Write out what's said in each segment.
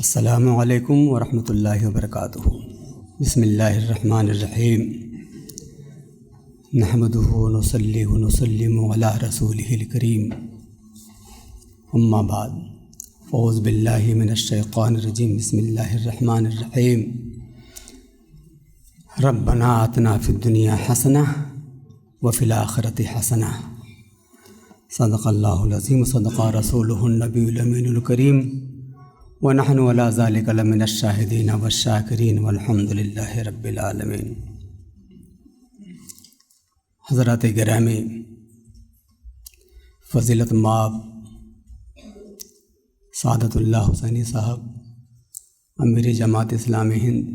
السلام علیکم ورحمۃ اللہ وبرکاتہ۔ بسم اللہ الرحمن الرحیم۔ نحمدہ ونصلی ونسلم علی رسولہ الکریم، اما بعد، اعوذ باللہ من الشیطان الرجیم، بسم اللہ الرحمن الرحیم۔ ربنا آتنا فی الدنیا حسنہ وفی الآخرۃ حسنہ، صدق اللہ العظیم، صدق رسولہ النبی الامین الکریم، ونحن علی ذلک لمن الشاہدین والشاکرین والحمد للہ رب العالمین۔ حضرات گرامی، فضیلت مآب سعادت اللہ حسینی صاحب، امیر جماعت اسلامی ہند،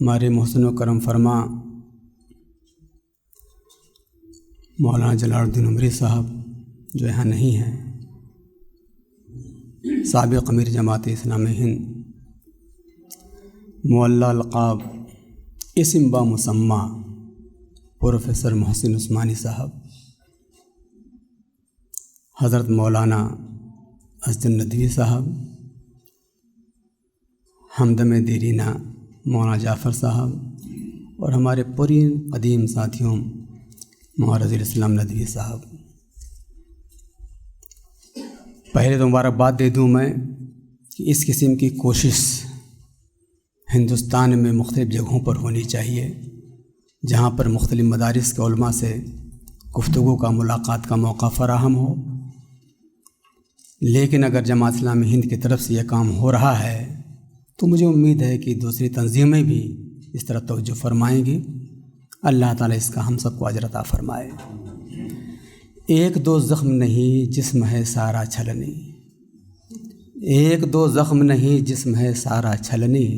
ہمارے محسن و کرم فرما مولانا جلال الدین عمری صاحب جو یہاں نہیں ہیں، سابق امیر جماعت اسلامی ہند، معلی القاب اسم با مسمہ پروفیسر محسن عثمانی صاحب، حضرت مولانا اسد الندوی صاحب، ہمدم دیرینہ مولانا جعفر صاحب، اور ہمارے پوری قدیم ساتھیوں معرض الاسلام ندوی صاحب۔ پہلے تو مبارکباد دے دوں میں کہ اس قسم کی کوشش ہندوستان میں مختلف جگہوں پر ہونی چاہیے، جہاں پر مختلف مدارس کے علماء سے گفتگو کا، ملاقات کا موقع فراہم ہو۔ لیکن اگر جماعت اسلامی ہند کی طرف سے یہ کام ہو رہا ہے تو مجھے امید ہے کہ دوسری تنظیمیں بھی اس طرح توجہ فرمائیں گی۔ اللہ تعالیٰ اس کا ہم سب کو اجر عطا فرمائے۔ ایک دو زخم نہیں جسم ہے سارا چھلنی، ایک دو زخم نہیں جسم ہے سارا چھلنی،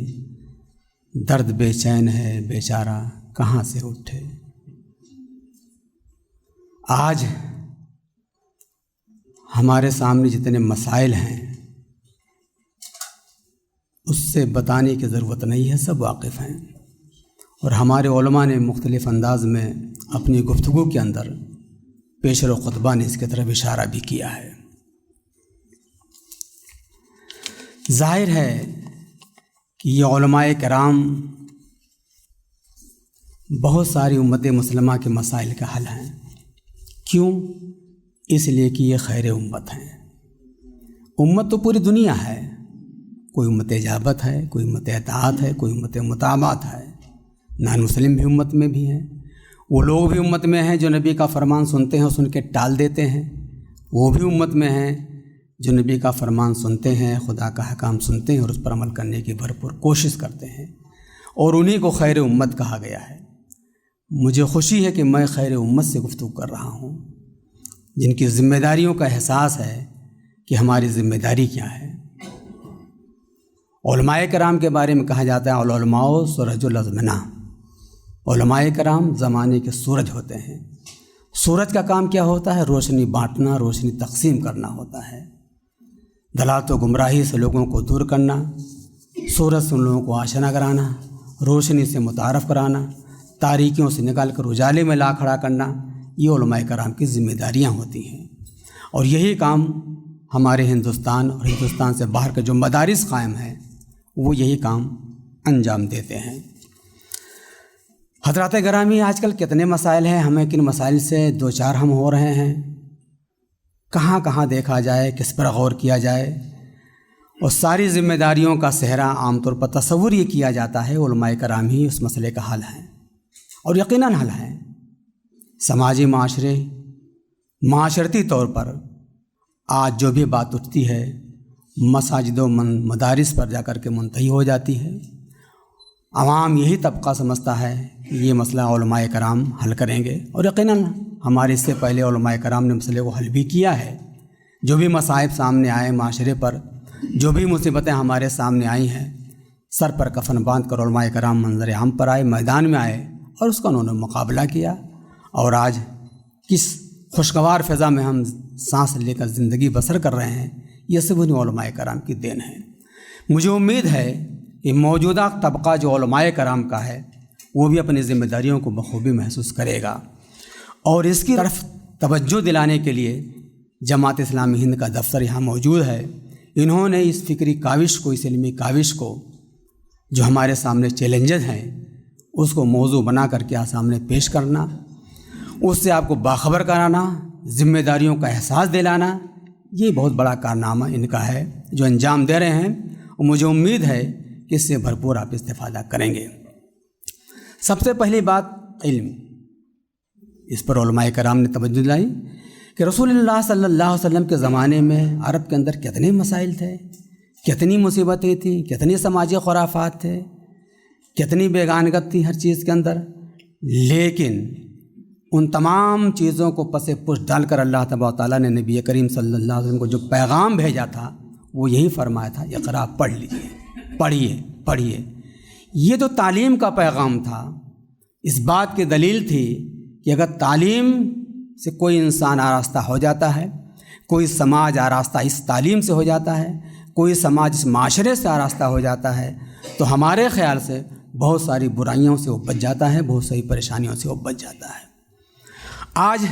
درد بے چین ہے بیچارہ کہاں سے اٹھے۔ آج ہمارے سامنے جتنے مسائل ہیں اس سے بتانے کی ضرورت نہیں ہے، سب واقف ہیں، اور ہمارے علماء نے مختلف انداز میں اپنی گفتگو کے اندر پیشر و خطبہ نے اس کی طرف اشارہ بھی کیا ہے۔ ظاہر ہے کہ یہ علماء کرام بہت ساری امت مسلمہ کے مسائل کا حل ہیں۔ کیوں؟ اس لیے کہ یہ خیر امت ہیں۔ امت تو پوری دنیا ہے، کوئی امت اجابت ہے، کوئی امت اطاعت ہے، کوئی امت متابعت ہے۔ نان مسلم بھی امت میں بھی ہیں، وہ لوگ بھی امت میں ہیں جو نبی کا فرمان سنتے ہیں اور سن کے ٹال دیتے ہیں، وہ بھی امت میں ہیں جو نبی کا فرمان سنتے ہیں، خدا کا حکام سنتے ہیں اور اس پر عمل کرنے کی بھرپور کوشش کرتے ہیں، اور انہی کو خیر امت کہا گیا ہے۔ مجھے خوشی ہے کہ میں خیر امت سے گفتگو کر رہا ہوں، جن کی ذمہ داریوں کا احساس ہے کہ ہماری ذمہ داری کیا ہے۔ علماء کرام کے بارے میں کہا جاتا ہے العلماء سرج الازمنہ، علماء کرام زمانے کے سورج ہوتے ہیں۔ سورج کا کام کیا ہوتا ہے؟ روشنی بانٹنا، روشنی تقسیم کرنا ہوتا ہے، دلالت و گمراہی سے لوگوں کو دور کرنا، سورج سے ان لوگوں کو آشنا کرانا، روشنی سے متعارف کرانا، تاریکیوں سے نکال کر اجالے میں لا کھڑا کرنا، یہ علماء کرام کی ذمہ داریاں ہوتی ہیں۔ اور یہی کام ہمارے ہندوستان اور ہندوستان سے باہر کے جو مدارس قائم ہیں وہ یہی کام انجام دیتے ہیں۔ حضرات گرامی، آج کل کتنے مسائل ہیں، ہمیں کن مسائل سے دو چار ہم ہو رہے ہیں، کہاں کہاں دیکھا جائے، کس پر غور کیا جائے، اور ساری ذمہ داریوں کا صحرا عام طور پر تصور یہ کیا جاتا ہے علماء کرام ہی اس مسئلے کا حل ہے، اور یقیناً حل ہے۔ سماجی معاشرتی طور پر آج جو بھی بات اٹھتی ہے مساجد و مدارس پر جا کر کے منتہی ہو جاتی ہے۔ عوام یہی طبقہ سمجھتا ہے کہ یہ مسئلہ علماء کرام حل کریں گے، اور یقیناً ہمارے اس سے پہلے علماء کرام نے مسئلے کو حل بھی کیا ہے۔ جو بھی مصائب سامنے آئے معاشرے پر، جو بھی مصیبتیں ہمارے سامنے آئی ہیں، سر پر کفن باندھ کر علماء کرام منظر عام پر آئے، میدان میں آئے، اور اس کا انہوں نے مقابلہ کیا، اور آج کس خوشگوار فضا میں ہم سانس لے کر زندگی بسر کر رہے ہیں، یہ سب انہیں علماء کرام کی دین ہے۔ مجھے امید ہے کہ موجودہ طبقہ جو علماء کرام کا ہے وہ بھی اپنی ذمہ داریوں کو بخوبی محسوس کرے گا، اور اس کی طرف توجہ دلانے کے لیے جماعت اسلامی ہند کا دفتر یہاں موجود ہے۔ انہوں نے اس فکری کاوش کو، اس علمی کاوش کو جو ہمارے سامنے چیلنجز ہیں اس کو موضوع بنا کر کے سامنے پیش کرنا، اس سے آپ کو باخبر کرانا، ذمہ داریوں کا احساس دلانا، یہ بہت بڑا کارنامہ ان کا ہے جو انجام دے رہے ہیں، اور مجھے امید ہے کہ اس سے بھرپور آپ استفادہ کریں گے۔ سب سے پہلی بات علم، اس پر علماء کرام نے توجہ دلائی کہ رسول اللہ صلی اللہ علیہ وسلم کے زمانے میں عرب کے اندر کتنے مسائل تھے، کتنی مصیبتیں تھیں، کتنی سماجی خرافات تھے، کتنی بیگانگت تھی ہر چیز کے اندر، لیکن ان تمام چیزوں کو پس پش ڈال کر اللہ تبارک تعالیٰ نے نبی کریم صلی اللہ علیہ وسلم کو جو پیغام بھیجا تھا وہ یہی فرمایا تھا، اقرا، پڑھ لیجیے، پڑھیے۔ یہ تو تعلیم کا پیغام تھا، اس بات کی دلیل تھی کہ اگر تعلیم سے کوئی انسان آراستہ ہو جاتا ہے، کوئی سماج آراستہ اس تعلیم سے ہو جاتا ہے، کوئی سماج اس معاشرے سے آراستہ ہو جاتا ہے، تو ہمارے خیال سے بہت ساری برائیوں سے وہ بچ جاتا ہے، بہت ساری پریشانیوں سے وہ بچ جاتا ہے۔ آج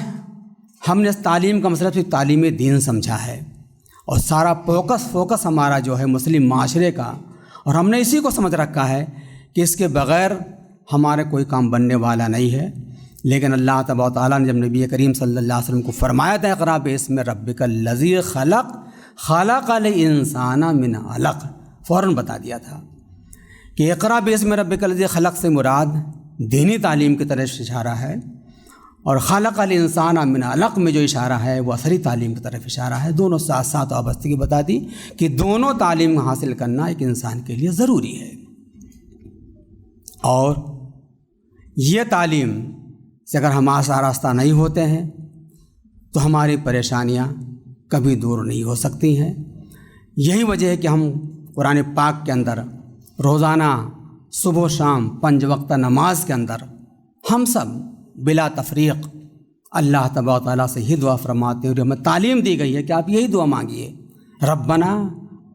ہم نے اس تعلیم کا مسئلہ صرف تعلیم دین سمجھا ہے، اور سارا فوکس ہمارا جو ہے مسلم معاشرے کا، اور ہم نے اسی کو سمجھ رکھا ہے کہ اس کے بغیر ہمارے کوئی کام بننے والا نہیں ہے۔ لیکن اللہ تبارک و تعالیٰ نے جب نبی کریم صلی اللہ علیہ وسلم کو فرمایا تھا اقرا باسم ربک الذی خلق الانسان من علق، فوراً بتا دیا تھا کہ اقرا باسم ربک الذی خلق سے مراد دینی تعلیم کی طرف اشارہ ہے، اور خلق الانسان من علق میں جو اشارہ ہے وہ عصری تعلیم کی طرف اشارہ ہے۔ دونوں ساتھ ساتھ وابستگی بتا دی کہ دونوں تعلیم حاصل کرنا ایک انسان کے لیے ضروری ہے، اور یہ تعلیم سے اگر ہم آراستہ نہیں ہوتے ہیں تو ہماری پریشانیاں کبھی دور نہیں ہو سکتی ہیں۔ یہی وجہ ہے کہ ہم قرآن پاک کے اندر روزانہ صبح و شام 5 وقت نماز کے اندر ہم سب بلا تفریق اللہ تبارک و تعالیٰ سے ہی دعا فرماتے ہیں، ہمیں تعلیم دی گئی ہے کہ آپ یہی دعا مانگیے، ربنا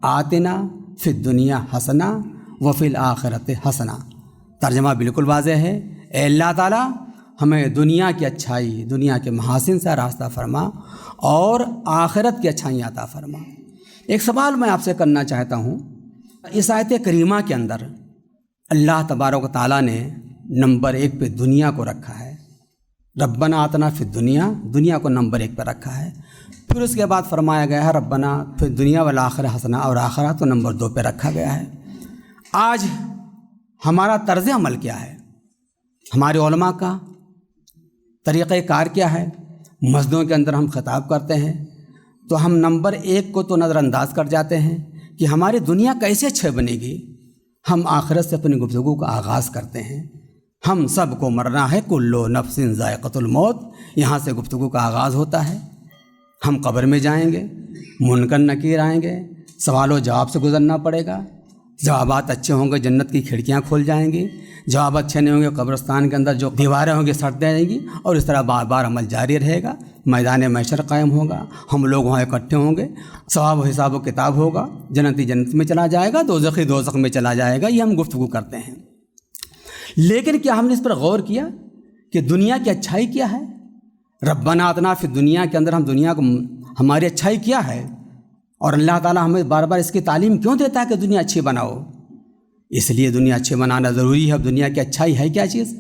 آتنا فی الدنیا حسنہ وفی الآخرۃ حسنہ۔ ترجمہ بالکل واضح ہے، اے اللہ تعالیٰ ہمیں دنیا کی اچھائی، دنیا کے محاسن سے راستہ فرما، اور آخرت کی اچھائیاں عطا فرما۔ ایک سوال میں آپ سے کرنا چاہتا ہوں، اس آیت کریمہ کے اندر اللہ تبارک و تعالیٰ نے نمبر 1 پہ دنیا کو رکھا ہے، ربنا آتنا فی الدنیا، دنیا کو نمبر 1 پہ رکھا ہے، پھر اس کے بعد فرمایا گیا ہے ربنا فی الدنیا والآخرہ حسنہ، اور آخرت کو نمبر 2 پہ رکھا گیا ہے۔ آج ہمارا طرز عمل کیا ہے، ہمارے علماء کا طریقہ کار کیا ہے؟ مسجدوں کے اندر ہم خطاب کرتے ہیں تو ہم نمبر 1 کو تو نظر انداز کر جاتے ہیں کہ ہماری دنیا کیسے اچھے بنے گی، ہم آخرت سے اپنی گفتگو کا آغاز کرتے ہیں۔ ہم سب کو مرنا ہے، کل نفس ذائقۃ الموت، یہاں سے گفتگو کا آغاز ہوتا ہے۔ ہم قبر میں جائیں گے، منکر نکیر آئیں گے، سوال و جواب سے گزرنا پڑے گا، جوابات اچھے ہوں گے جنت کی کھڑکیاں کھول جائیں گی، جواب اچھے نہیں ہوں گے قبرستان کے اندر جو دیواریں ہوں گی سڑ جائیں گی، اور اس طرح بار بار عمل جاری رہے گا، میدان محشر قائم ہوگا، ہم لوگ وہاں اکٹھے ہوں گے، ثواب و حساب و کتاب ہوگا، جنتی جنت میں چلا جائے گا، دوزخی دوزخ میں چلا جائے گا، یہ ہم گفتگو کرتے ہیں۔ لیکن کیا ہم نے اس پر غور کیا کہ دنیا کی اچھائی کیا ہے؟ ربنا آتنا فی دنیا کے اندر ہم دنیا کو ہماری اچھائی کیا ہے، اور اللہ تعالیٰ ہمیں بار بار اس کی تعلیم کیوں دیتا ہے کہ دنیا اچھی بناؤ؟ اس لیے دنیا اچھے بنانا ضروری ہے۔ اب دنیا کی اچھائی ہے کیا چیز؟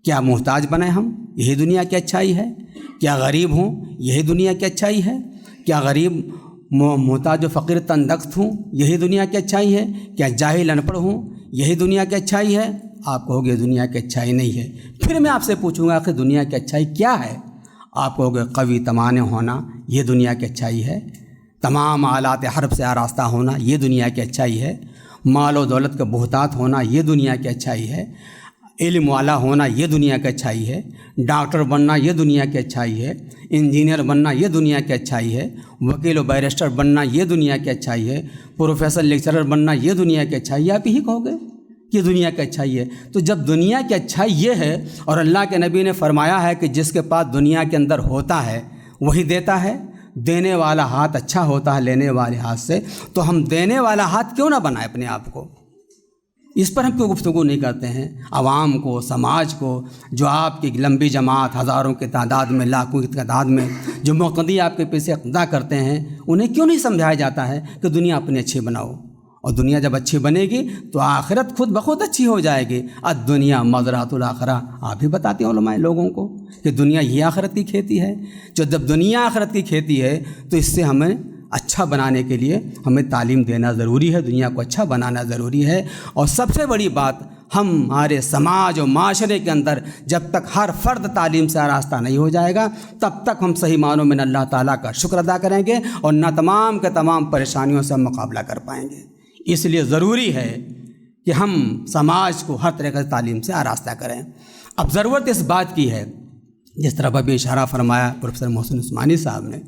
کیا محتاج بنیں ہم؟ یہی دنیا کی اچھائی ہے۔ کیا غریب ہوں؟ یہی دنیا کی اچھائی ہے۔ کیا غریب محتاج و فقیر تندرست ہوں؟ یہی دنیا کی اچھائی ہے۔ کیا جاہل ان پڑھ ہوں؟ یہی دنیا کی اچھائی ہے؟ آپ کہو گے دنیا کی اچھائی نہیں ہے۔ پھر میں آپ سے پوچھوں گا کہ دنیا کی اچھائی کیا ہے؟ آپ کہو گے قوی تمانے ہونا، یہ دنیا کی اچھائی ہے۔ تمام آلات حرب سے آراستہ ہونا، یہ دنیا کی اچھائی ہے۔ مال و دولت کا بہتات ہونا، یہ دنیا کی اچھائی ہے۔ علم والا ہونا، یہ دنیا کی اچھائی ہے۔ ڈاکٹر بننا، یہ دنیا کی اچھائی ہے۔ انجینئر بننا، یہ دنیا کی اچھائی ہے۔ وکیل و بیرسٹر بننا، یہ دنیا کی اچھائی ہے۔ پروفیسر لیکچرر بننا، یہ دنیا کی اچھائی ہے۔ آپ یہی کہو گے کہ دنیا کی اچھائی ہے۔ تو جب دنیا کی اچھائی یہ ہے، اور اللہ کے نبی نے فرمایا ہے کہ جس کے پاس دنیا کے اندر ہوتا ہے وہی دیتا ہے، دینے والا ہاتھ اچھا ہوتا ہے لینے والے ہاتھ سے، تو ہم دینے والا ہاتھ کیوں نہ بنائیں اپنے آپ کو؟ اس پر ہم کیوں گفتگو نہیں کرتے ہیں؟ عوام کو، سماج کو، جو آپ کی لمبی جماعت ہزاروں کی تعداد میں، لاکھوں کی تعداد میں جو مقتدی آپ کے پیچھے اقتدا کرتے ہیں، انہیں کیوں نہیں سمجھایا جاتا ہے کہ دنیا اپنی اچھی بناؤ، اور دنیا جب اچھی بنے گی تو آخرت خود بخود اچھی ہو جائے گی۔ الدنیا مزرعۃ الآخرہ، آپ ہی بتاتے ہیں علماء لوگوں کو کہ دنیا یہ آخرت کی کھیتی ہے۔ جب دنیا آخرت کی کھیتی ہے تو اس سے ہمیں اچھا بنانے کے لیے ہمیں تعلیم دینا ضروری ہے، دنیا کو اچھا بنانا ضروری ہے۔ اور سب سے بڑی بات، ہمارے سماج اور معاشرے کے اندر جب تک ہر فرد تعلیم سے آراستہ نہیں ہو جائے گا، تب تک ہم صحیح معنوں میں نہ اللہ تعالیٰ کا شکر ادا کریں گے اور نہ تمام کے تمام پریشانیوں سے ہم مقابلہ کر پائیں گے۔ اس لیے ضروری ہے کہ ہم سماج کو ہر طرح کی تعلیم سے آراستہ کریں۔ اب ضرورت اس بات کی ہے، جس طرح ابھی اشارہ فرمایا پروفیسر محسن عثمانی صاحب نے،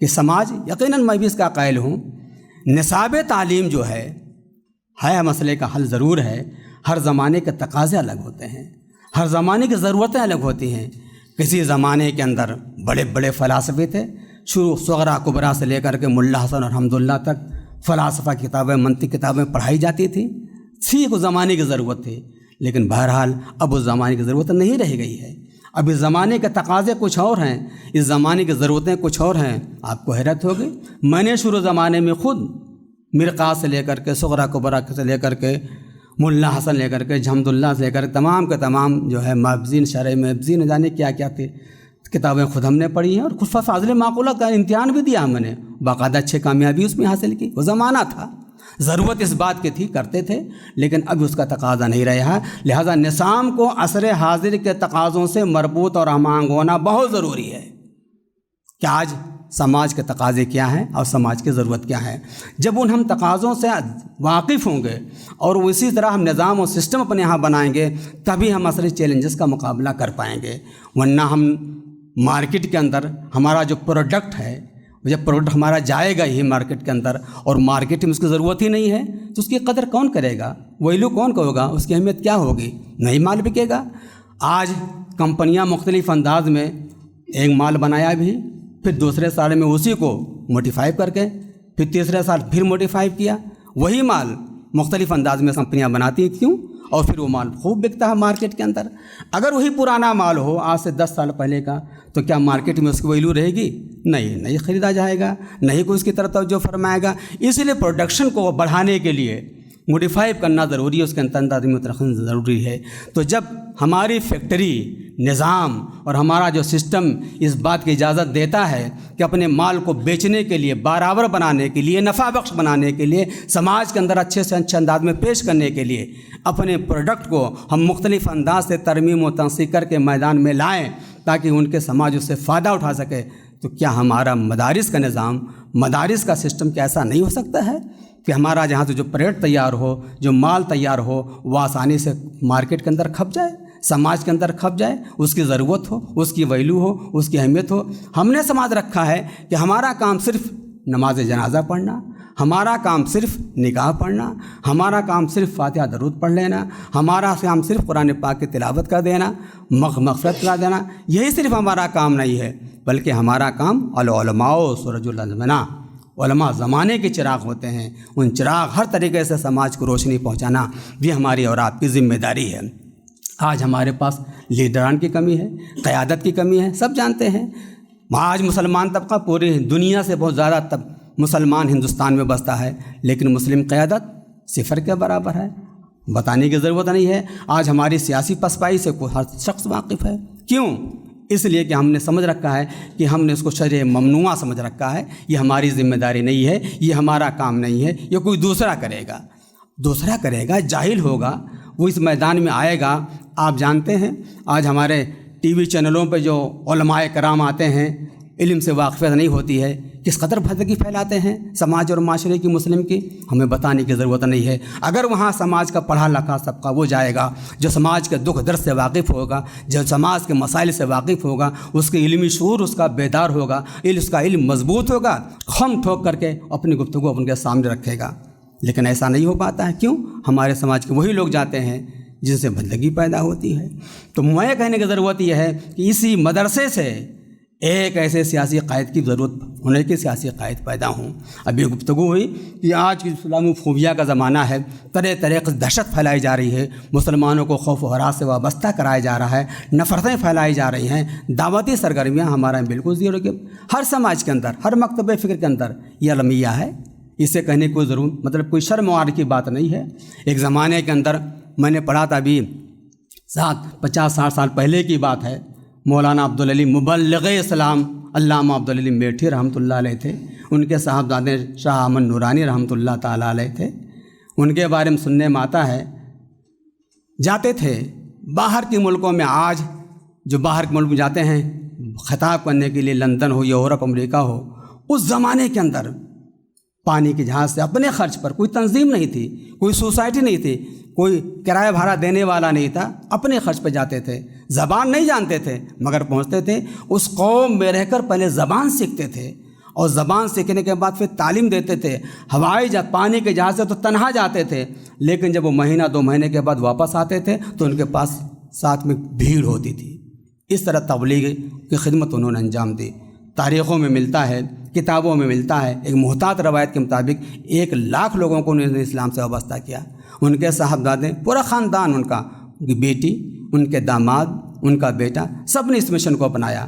کہ سماج، یقیناً میں بھی اس کا قائل ہوں، نصاب تعلیم جو ہے مسئلے کا حل ضرور ہے۔ ہر زمانے کے تقاضے الگ ہوتے ہیں، ہر زمانے کی ضرورتیں الگ ہوتی ہیں۔ کسی زمانے کے اندر بڑے بڑے فلاسفے تھے، شروع صغرا کبرا سے لے کر کے ملا حسن اور حمداللہ تک فلاسفہ کتابیں، منطق کتابیں پڑھائی جاتی تھیں، ٹھیک اس زمانے کی ضرورت تھی، لیکن بہرحال اب اس زمانے کی ضرورت نہیں رہ گئی ہے۔ اب اس زمانے کے تقاضے کچھ اور ہیں، اس زمانے کی ضرورتیں کچھ اور ہیں۔ آپ کو حیرت ہوگی، میں نے شروع زمانے میں خود مرقات سے لے کر کے صغرا کبرا سے لے کر کے ملا حسن لے کر کے حمداللہ سے لے کر تمام کے تمام جو ہے مابزین، شرح مابزین، نہ جانے کیا کیا تھے کتابیں خود ہم نے پڑھی ہیں، اور خود فاضل معقولہ کا امتحان بھی دیا میں نے، باقاعدہ اچھی کامیابی اس میں حاصل کی۔ وہ زمانہ تھا، ضرورت اس بات کی تھی، کرتے تھے، لیکن اب اس کا تقاضا نہیں رہا۔ لہذا نظام کو عصر حاضر کے تقاضوں سے مربوط اور ہم آہنگ ہونا بہت ضروری ہے کہ آج سماج کے تقاضے کیا ہیں اور سماج کی ضرورت کیا ہے۔ جب ہم تقاضوں سے واقف ہوں گے اور اسی طرح ہم نظام اور سسٹم اپنے یہاں بنائیں گے، تبھی ہم عصری چیلنجز کا مقابلہ کر پائیں گے۔ ورنہ ہم مارکیٹ کے اندر ہمارا جو پروڈکٹ ہے، جب پروڈکٹ ہمارا جائے گا ہی مارکیٹ کے اندر اور مارکیٹ میں اس کی ضرورت ہی نہیں ہے، تو اس کی قدر کون کرے گا؟ ویلو کون ہوگا؟ اس کی اہمیت کیا ہوگی؟ نہیں مال بکے گا۔ آج کمپنیاں مختلف انداز میں ایک مال بنایا بھی، پھر دوسرے سال میں اسی کو موڈیفائی کر کے، پھر تیسرے سال پھر موڈیفائی کیا، وہی مال مختلف انداز میں کمپنیاں بناتی ہیں، کیوں؟ اور پھر وہ مال خوب بکتا ہے مارکیٹ کے اندر۔ اگر وہی پرانا مال ہو آج سے 10 سال پہلے کا، تو کیا مارکیٹ میں اس کی ویلو رہے گی؟ نہیں خریدا جائے گا، نہیں کوئی اس کی طرف توجہ فرمائے گا۔ اس لیے پروڈکشن کو بڑھانے کے لیے موڈیفائی کرنا ضروری ہے، اس کے اندر رکھنا ضروری ہے۔ تو جب ہماری فیکٹری نظام اور ہمارا جو سسٹم اس بات کی اجازت دیتا ہے کہ اپنے مال کو بیچنے کے لیے، برابر بنانے کے لیے، نفع بخش بنانے کے لیے، سماج کے اندر اچھے سے اچھے انداز میں پیش کرنے کے لیے اپنے پروڈکٹ کو ہم مختلف انداز سے ترمیم و تنسیق کر کے میدان میں لائیں تاکہ ان کے سماج اس سے فائدہ اٹھا سکے، تو کیا ہمارا مدارس کا نظام، مدارس کا سسٹم کیا ایسا نہیں ہو سکتا ہے کہ ہمارا جہاں سے جو پروڈکٹ تیار ہو، جو مال تیار ہو، وہ آسانی سے مارکیٹ کے اندر کھپ جائے، سماج کے اندر کھپ جائے، اس کی ضرورت ہو، اس کی ویلو ہو، اس کی اہمیت ہو۔ ہم نے سماج رکھا ہے کہ ہمارا کام صرف نماز جنازہ پڑھنا، ہمارا کام صرف نکاح پڑھنا، ہمارا کام صرف فاتحہ درود پڑھ لینا، ہمارا کام صرف قرآن پاک کی تلاوت کر دینا، مغفرت کرا دینا، یہی صرف ہمارا کام نہیں ہے، بلکہ ہمارا کام العلماء سرج الازمنہ، علماء زمانے کے چراغ ہوتے ہیں، ان چراغ ہر طریقے سے سماج کو روشنی پہنچانا بھی ہماری اور آپ کی ذمہ داری ہے۔ آج ہمارے پاس لیڈران کی کمی ہے، قیادت کی کمی ہے، سب جانتے ہیں۔ آج مسلمان طبقہ پوری دنیا سے بہت زیادہ مسلمان ہندوستان میں بستا ہے، لیکن مسلم قیادت صفر کے برابر ہے، بتانے کی ضرورت نہیں ہے۔ آج ہماری سیاسی پسپائی سے ہر شخص واقف ہے۔ کیوں؟ اس لیے کہ ہم نے سمجھ رکھا ہے کہ ہم نے اس کو شرع ممنوعہ سمجھ رکھا ہے، یہ ہماری ذمہ داری نہیں ہے، یہ ہمارا کام نہیں ہے، یہ کوئی دوسرا کرے گا، جاہل ہوگا، وہ اس میدان میں آئے گا۔ آپ جانتے ہیں آج ہمارے ٹی وی چینلوں پہ جو علماء کرام آتے ہیں، علم سے واقفیت نہیں ہوتی ہے، کس قدر بھدگی پھیلاتے ہیں سماج اور معاشرے کی، مسلم کی، ہمیں بتانے کی ضرورت نہیں ہے۔ اگر وہاں سماج کا پڑھا لکھا طبقہ وہ جائے گا جو سماج کے دکھ درد سے واقف ہوگا، جو سماج کے مسائل سے واقف ہوگا، اس کے علمی شعور اس کا بیدار ہوگا، اس کا علم مضبوط ہوگا، خم ٹھوک کر کے اپنی گفتگو ان کے سامنے رکھے گا۔ لیکن ایسا نہیں ہو پاتا ہے، کیوں؟ ہمارے سماج کے وہی لوگ جاتے ہیں جن سے بندگی پیدا ہوتی ہے۔ تو میں کہنے کی ضرورت یہ ہے کہ اسی مدرسے سے، ایک ایسے سیاسی قائد کی ضرورت ہونے کے سیاسی قائد پیدا ہوں۔ ابھی گفتگو ہوئی کہ آج کی اسلامی فوبیا کا زمانہ ہے، طرح طرح کی دہشت پھیلائی جا رہی ہے، مسلمانوں کو خوف و ہراس سے وابستہ کرایا جا رہا ہے، نفرتیں پھیلائی جا رہی ہیں، دعوتی سرگرمیاں ہمارا بالکل زیرو کے ہر سماج کے اندر، ہر مکتب فکر کے اندر یہ المیہ ہے۔ اسے کہنے کو ضرور مطلب کوئی شرم وار کی بات نہیں ہے۔ ایک زمانے کے اندر میں نے پڑھا تھا، ابھی 50-60 سال پہلے کی بات ہے، مولانا عبدالعلی مبلغ اسلام علامہ عبدالعلی میٹھی رحمۃ اللہ علیہ تھے، ان کے صاحبزادے شاہ احمد نورانی رحمۃ اللہ تعالیٰ علیہ تھے۔ ان کے بارے میں سننے میں آتا ہے جاتے تھے باہر کے ملکوں میں، آج جو باہر کے ملک میں جاتے ہیں خطاب کرنے کے لیے، لندن ہو، یورپ، امریکہ ہو، اس زمانے کے اندر پانی کے جہاز سے اپنے خرچ پر، کوئی تنظیم نہیں تھی، کوئی سوسائٹی نہیں تھی، کوئی کرایہ بھاڑا دینے والا نہیں تھا، اپنے خرچ پہ جاتے تھے، زبان نہیں جانتے تھے مگر پہنچتے تھے، اس قوم میں رہ کر پہلے زبان سیکھتے تھے اور زبان سیکھنے کے بعد پھر تعلیم دیتے تھے۔ ہوائی جہاز، پانی کے جہاز سے تو تنہا جاتے تھے، لیکن جب وہ مہینہ 2 مہینے کے بعد واپس آتے تھے تو ان کے پاس ساتھ میں بھیڑ ہوتی تھی۔ اس طرح تبلیغ کی خدمت انہوں نے انجام دی۔ تاریخوں میں ملتا ہے، کتابوں میں ملتا ہے، ایک محتاط روایت کے مطابق 1 لاکھ لوگوں کو انہوں نے اسلام سے وابستہ کیا۔ ان کے صاحبزادے، پورا خاندان ان کا، ان کی بیٹی، ان کے داماد، ان کا بیٹا، سب نے اس مشن کو اپنایا۔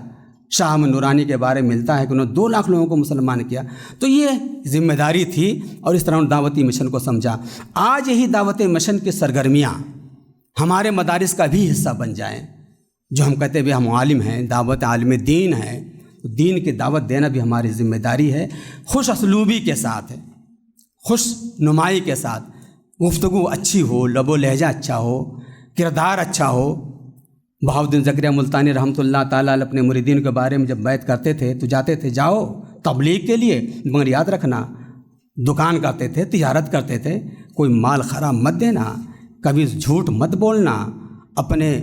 شاہ احمد نورانی کے بارے میں ملتا ہے کہ انہوں نے 2 لاکھ لوگوں کو مسلمان کیا۔ تو یہ ذمہ داری تھی اور اس طرح انہوں نے دعوتی مشن کو سمجھا۔ آج یہی دعوتی مشن کی سرگرمیاں ہمارے مدارس کا بھی حصہ بن جائیں، جو ہم کہتے ہیں ہم عالم ہیں، دعوت عالم دین ہے، دین کی دعوت دینا بھی ہماری ذمہ داری ہے، خوش اسلوبی کے ساتھ، خوش نمائی کے ساتھ، گفتگو اچھی ہو، لب و لہجہ اچھا ہو، کردار اچھا ہو۔ بہاؤالدین زکریا ملتانی رحمۃ اللہ تعالیٰ علیہ اپنے مریدین کے بارے میں جب بیعت کرتے تھے تو جاتے تھے، جاؤ تبلیغ کے لیے، مگر یاد رکھنا دکان کرتے تھے، تجارت کرتے تھے، کوئی مال خراب مت دینا، کبھی جھوٹ مت بولنا، اپنے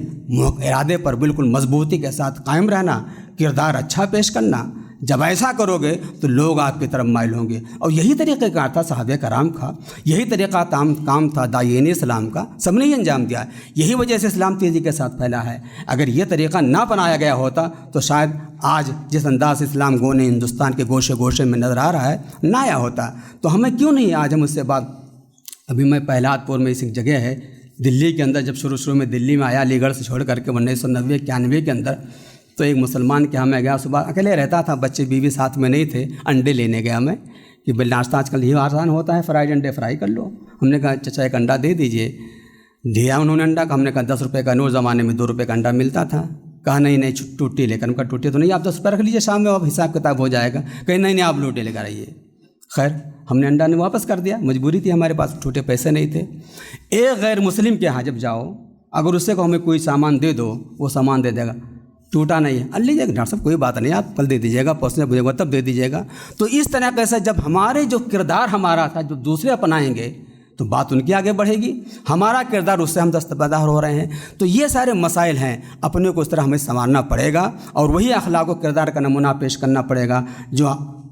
ارادے پر بالکل مضبوطی کے ساتھ قائم رہنا، کردار اچھا پیش کرنا۔ جب ایسا کرو گے تو لوگ آپ کی طرف مائل ہوں گے۔ اور یہی طریقہ کار تھا صحابہ کرام کا، یہی طریقہ کام تھا داعیین اسلام کا، سب نے یہ انجام دیا۔ یہی وجہ سے اسلام تیزی کے ساتھ پھیلا ہے۔ اگر یہ طریقہ نہ اپنایا گیا ہوتا تو شاید آج جس انداز سے اسلام گونے ہندوستان کے گوشے گوشے میں نظر آ رہا ہے نہ آیا ہوتا۔ تو ہمیں کیوں نہیں آج ہم اس سے بات، ابھی میں پہلات پور میں اس ایک جگہ ہے دلی کے اندر، جب شروع میں دلی میں آیا علی گڑھ سے چھوڑ کر کے 1990-91 کے اندر، تو ایک مسلمان کے ہاں میں گیا، صبح اکیلے رہتا تھا، بچے بیوی ساتھ میں نہیں تھے، انڈے لینے گیا میں کہ بھائی ناشتہ آج کل یہ آسان ہوتا ہے، فرائیڈ انڈے فرائی کر لو۔ ہم نے کہا چچا ایک انڈا دے دیجئے، دیا انہوں نے انڈا، ہم نے کہا 10 روپے کا نور، زمانے میں 2 روپے کا انڈا ملتا تھا۔ کہا نہیں ٹوٹی لے کر، ہم کہا ٹوٹی تو نہیں، آپ 10 روپے رکھ لیجیے، شام میں اب حساب کتاب ہو جائے گا۔ کہیں نہیں آپ لوٹے لے کر آئیے۔ خیر ہم نے انڈا نے واپس کر دیا، مجبوری تھی، ہمارے پاس ٹوٹے پیسے نہیں تھے۔ ایک غیر مسلم کے ہاں جب جاؤ، اگر اس سے کو ہمیں کوئی سامان دے دو، وہ سامان دے دے گا، ٹوٹا نہیں ہے، لیجیے گا ڈاکٹر صاحب کوئی بات نہیں، آپ کل دے دیجیے گا، پہنچنے بجے گا تب دے دیجیے گا۔ تو اس طریقے سے جب ہمارے جو کردار ہمارا تھا، جو دوسرے اپنائیں گے تو بات ان کی آگے بڑھے گی، ہمارا کردار اس سے ہم دستبردار ہو رہے ہیں۔ تو یہ سارے مسائل ہیں، اپنے کو اس طرح ہمیں سنوارنا پڑے گا اور وہی اخلاق و کردار کا نمونہ پیش کرنا پڑے گا جو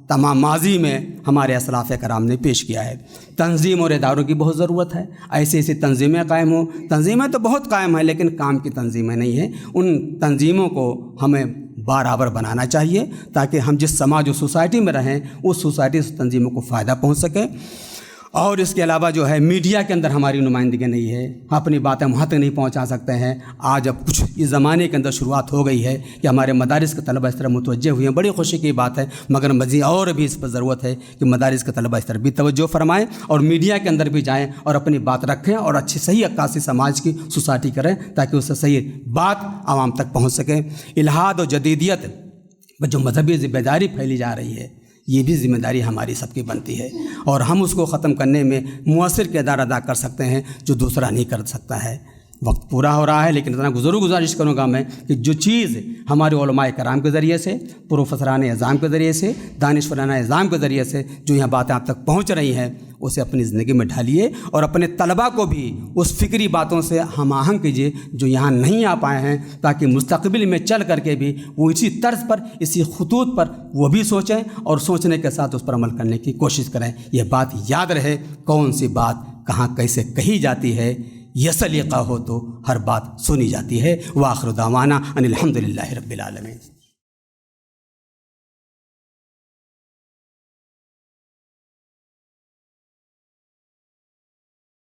تمام ماضی میں ہمارے اسلاف کرام نے پیش کیا ہے۔ تنظیم اور اداروں کی بہت ضرورت ہے، ایسی ایسی تنظیمیں قائم ہوں۔ تنظیمیں تو بہت قائم ہیں لیکن کام کی تنظیمیں نہیں ہیں۔ ان تنظیموں کو ہمیں برابر بنانا چاہیے تاکہ ہم جس سماج و سوسائٹی میں رہیں اس سوسائٹی سے تنظیموں کو فائدہ پہنچ سکے۔ اور اس کے علاوہ جو ہے میڈیا کے اندر ہماری نمائندگی نہیں ہے، ہم اپنی باتیں وہاں تک نہیں پہنچا سکتے ہیں۔ آج اب کچھ اس زمانے کے اندر شروعات ہو گئی ہے کہ ہمارے مدارس کے طلبہ اس طرح متوجہ ہوئے ہیں، بڑی خوشی کی بات ہے، مگر مزید اور بھی اس پر ضرورت ہے کہ مدارس کے طلبہ اس طرح بھی توجہ فرمائیں اور میڈیا کے اندر بھی جائیں اور اپنی بات رکھیں اور اچھی صحیح عکاسی سماج کی سوسائٹی کریں تاکہ اس سے صحیح بات عوام تک پہنچ سکے۔ الحاد و جدیدیت جو مذہبی ذمہ داری پھیلی جا رہی ہے، یہ بھی ذمہ داری ہماری سب کی بنتی ہے اور ہم اس کو ختم کرنے میں مؤثر کردار ادا کر سکتے ہیں جو دوسرا نہیں کر سکتا ہے۔ وقت پورا ہو رہا ہے لیکن اتنا ضرور گزارش کروں گا میں کہ جو چیز ہمارے علماء کرام کے ذریعے سے، پروفیسران اعظام کے ذریعے سے، دانشوران اعظام کے ذریعے سے جو یہاں باتیں آپ تک پہنچ رہی ہیں اسے اپنی زندگی میں ڈھالیے اور اپنے طلباء کو بھی اس فکری باتوں سے ہم آہنگ کیجیے جو یہاں نہیں آ پائے ہیں تاکہ مستقبل میں چل کر کے بھی وہ اسی طرز پر، اسی خطوط پر وہ بھی سوچیں اور سوچنے کے ساتھ اس پر عمل کرنے کی کوشش کریں۔ یہ بات یاد رہے، کون سی بات کہاں کیسے کہی جاتی ہے، یہ سلیقہ ہو تو ہر بات سنی جاتی ہے۔ وآخر دعوانا ان الحمدللہ رب العالمین۔